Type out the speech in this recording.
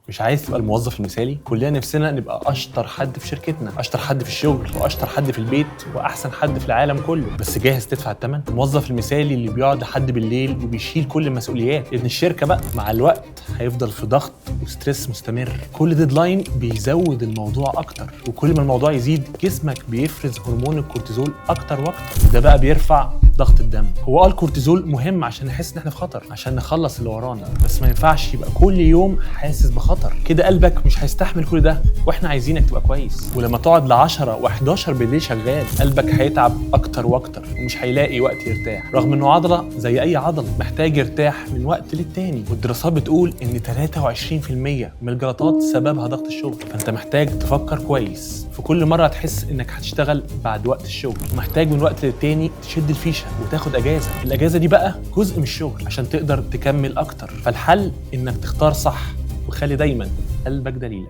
مش عايز تبقى الموظف المثالي؟ كلنا نفسنا نبقى اشطر حد في شركتنا، اشطر حد في الشغل، واشطر حد في البيت، واحسن حد في العالم كله. بس جاهز تدفع الثمن؟ الموظف المثالي اللي بيقعد لحد بالليل وبيشيل كل المسؤوليات، لان الشركه بقى مع الوقت هيفضل في ضغط وستريس مستمر. كل ديدلاين بيزود الموضوع اكتر، وكل ما الموضوع يزيد جسمك بيفرز هرمون الكورتيزول اكتر واكتر، وده بقى بيرفع ضغط الدم. هو الكورتيزول مهم عشان نحس ان احنا في خطر، عشان نخلص اللي ورانا، بس ما ينفعش يبقى كل يوم حاسس بخطر كده. قلبك مش هيستحمل كل ده، واحنا عايزينك تبقى كويس. ولما تقعد ل10 و11 بالليل شغال، قلبك هيتعب اكتر واكتر، ومش هيلاقي وقت يرتاح، رغم انه عضله زي اي عضله محتاج يرتاح من وقت للتاني. والدراسات بتقول ان 23% من الجلطات سببها ضغط الشغل. فانت محتاج تفكر كويس في كل مره تحس انك هتشتغل بعد وقت الشغل، ومحتاج من وقت للتاني تشد الفيشه وتاخد اجازه. الاجازه دي بقى جزء من الشغل عشان تقدر تكمل اكتر. فالحل انك تختار صح، وخلي دايما قلبك دليلك.